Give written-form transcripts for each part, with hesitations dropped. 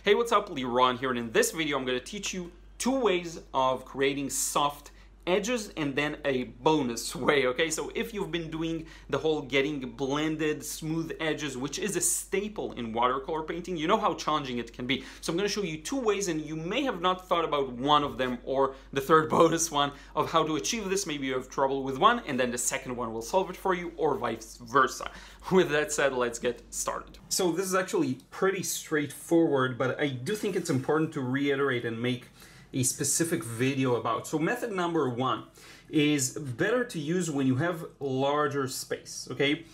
Hey, what's up? Liron here, and in this video I'm going to teach you two ways of creating soft edges and then a bonus way, okay? So if you've been doing the whole getting blended smooth edges, which is a staple in watercolor painting, you know how challenging it can be. So I'm going to show you two ways, and you may have not thought about one of them or the third bonus one of how to achieve this. Maybe you have trouble with one and then the second one will solve it for you, or vice versa. With that said, let's get started. So this is actually pretty straightforward, but I do think it's important to reiterate and make a specific video about. So method number one is better to use when you have larger space, okay?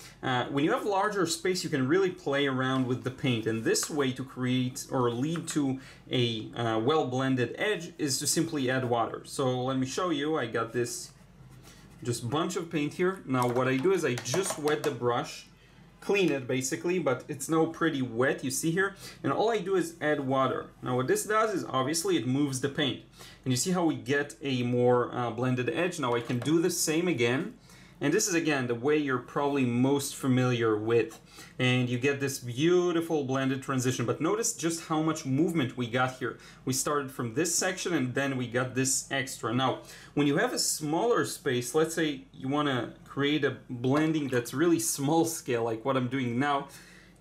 When you have larger space, you can really play around with the paint, and this way to create or lead to a well-blended edge is to simply add water. So let me show you. I got this just bunch of paint here. Now what I do is I just wet the brush, clean it basically, but it's now pretty wet, you see here, and all I do is add water. Now what this does is obviously it moves the paint, and you see how we get a more blended edge. Now I can do the same again, and this is again the way you're probably most familiar with, and you get this beautiful blended transition. But notice just how much movement we got here. We started from this section and then we got this extra. Now when you have a smaller space, let's say you want to create a blending that's really small scale like what I'm doing now,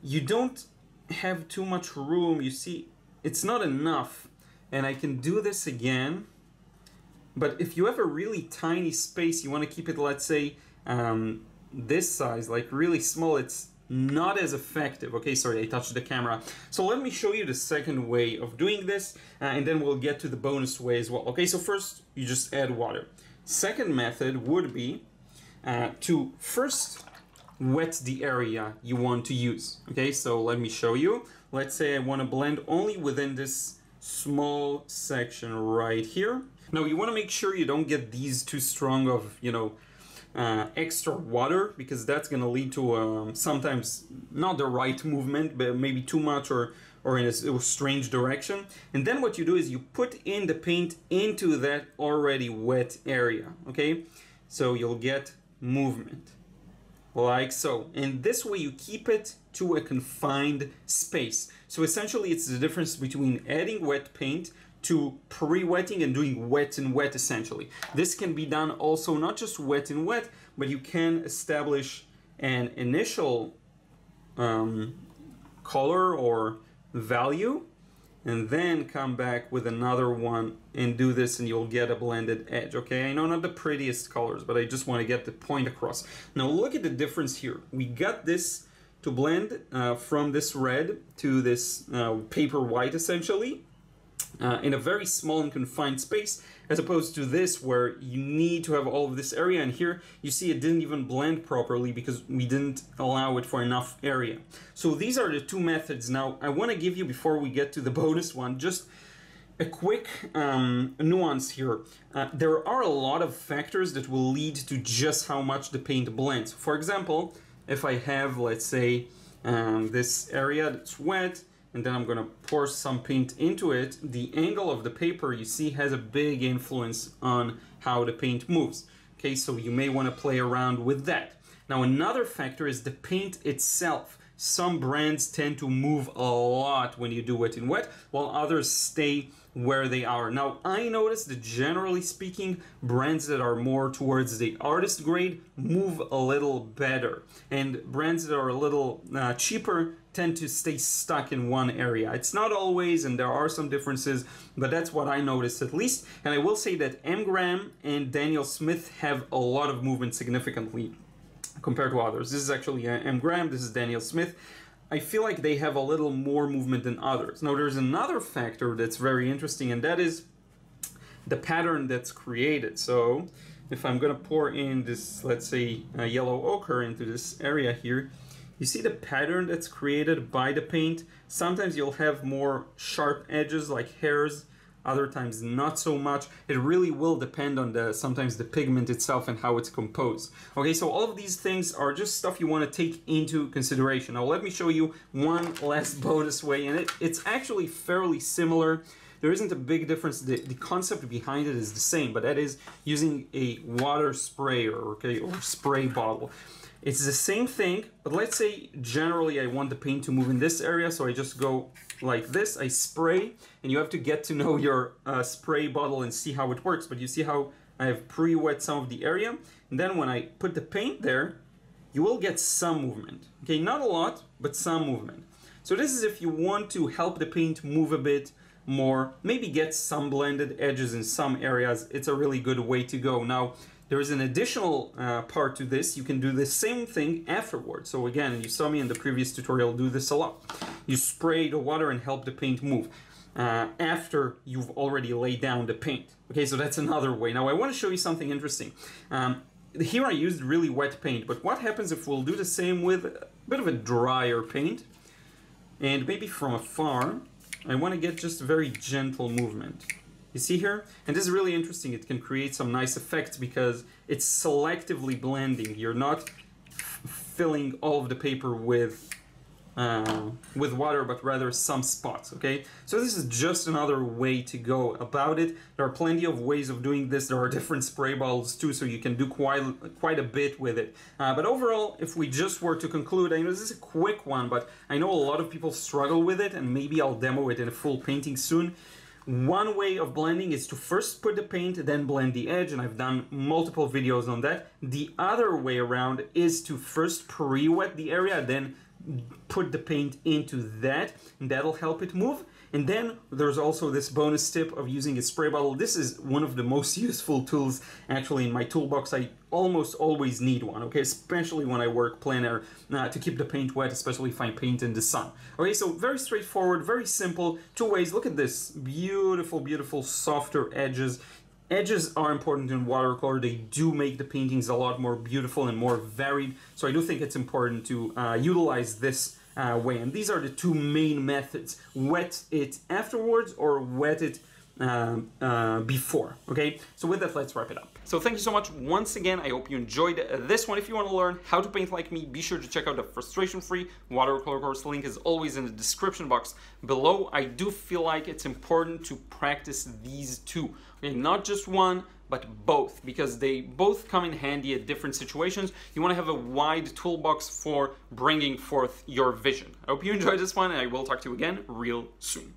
you don't have too much room. You see, it's not enough, and I can do this again. But if you have a really tiny space, you want to keep it, let's say, this size, like really small, it's not as effective. Okay, sorry, I touched the camera. So let me show you the second way of doing this, and then we'll get to the bonus way as well. Okay, so first, you just add water. Second method would be to first wet the area you want to use. Okay, so let me show you. Let's say I want to blend only within this small section right here. Now you want to make sure you don't get these too strong of, extra water, because that's going to lead to sometimes not the right movement, but maybe too much or in a strange direction. And then what you do is you put in the paint into that already wet area, okay? So you'll get movement like so, and this way you keep it to a confined space. So essentially it's the difference between adding wet paint to pre-wetting and doing wet and wet essentially. This can be done also not just wet and wet, but you can establish an initial color or value and then come back with another one and do this, and you'll get a blended edge, okay? I know not the prettiest colors, but I just want to get the point across. Now look at the difference here. We got this to blend from this red to this paper white essentially, in a very small and confined space, as opposed to this where you need to have all of this area, and here you see it didn't even blend properly because we didn't allow it for enough area. So these are the two methods. Now I want to give you, before we get to the bonus one, just a quick nuance here. There are a lot of factors that will lead to just how much the paint blends. For example, if I have, let's say, this area that's wet, and then I'm going to pour some paint into it, the angle of the paper, you see, has a big influence on how the paint moves. Okay, so you may want to play around with that. Now another factor is the paint itself. Some brands tend to move a lot when you do wet and wet, while others stay where they are. Now I noticed that generally speaking, brands that are more towards the artist grade move a little better, and brands that are a little cheaper tend to stay stuck in one area. It's not always, and there are some differences, but that's what I noticed at least. And I will say that M. Graham and Daniel Smith have a lot of movement significantly compared to others. This is actually M. Graham, this is Daniel Smith. I feel like they have a little more movement than others. Now there's another factor that's very interesting, and that is the pattern that's created. So if I'm going to pour in this, let's say, yellow ochre into this area here, you see the pattern that's created by the paint. Sometimes you'll have more sharp edges like hairs, other times not so much. It really will depend on sometimes the pigment itself and how it's composed. Okay, so all of these things are just stuff you want to take into consideration. Now let me show you one last bonus way, and it's actually fairly similar. There isn't a big difference. The concept behind it is the same, but that is using a water sprayer, okay, or spray bottle. It's the same thing, but let's say generally I want the paint to move in this area, so I just go like this, I spray, and you have to get to know your spray bottle and see how it works, but you see how I have pre-wet some of the area, and then when I put the paint there, you will get some movement. Okay, not a lot, but some movement. So this is if you want to help the paint move a bit more, maybe get some blended edges in some areas, it's a really good way to go. Now, there is an additional part to this. You can do the same thing afterwards. So again, you saw me in the previous tutorial do this a lot. You spray the water and help the paint move after you've already laid down the paint. Okay, so that's another way. Now I want to show you something interesting. Here I used really wet paint, but what happens if we'll do the same with a bit of a drier paint? And maybe from afar, I want to get just very gentle movement. You see here? And this is really interesting. It can create some nice effects because it's selectively blending. You're not filling all of the paper with water, but rather some spots, okay? So this is just another way to go about it. There are plenty of ways of doing this. There are different spray bottles too, so you can do quite a bit with it. But overall, if we just were to conclude, I know this is a quick one, but I know a lot of people struggle with it, and maybe I'll demo it in a full painting soon. One way of blending is to first put the paint, then blend the edge, and I've done multiple videos on that. The other way around is to first pre-wet the area, then put the paint into that, and that'll help it move. And then there's also this bonus tip of using a spray bottle. This is one of the most useful tools actually in my toolbox. I almost always need one, okay, especially when I work plein air to keep the paint wet, especially if I paint in the sun. Okay, so very straightforward, very simple, two ways. Look at this, beautiful, beautiful, softer edges. Edges are important in watercolor. They do make the paintings a lot more beautiful and more varied. So I do think it's important to utilize this way. And these are the two main methods. Wet it afterwards or wet it before. Okay, so with that, let's wrap it up. So thank you so much once again. I hope you enjoyed this one. If you want to learn how to paint like me, be sure to check out the frustration-free watercolor course. Link is always in the description box below. I do feel like it's important to practice these two. Okay, not just one, but both, because they both come in handy at different situations. You want to have a wide toolbox for bringing forth your vision. I hope you enjoyed this one, and I will talk to you again real soon.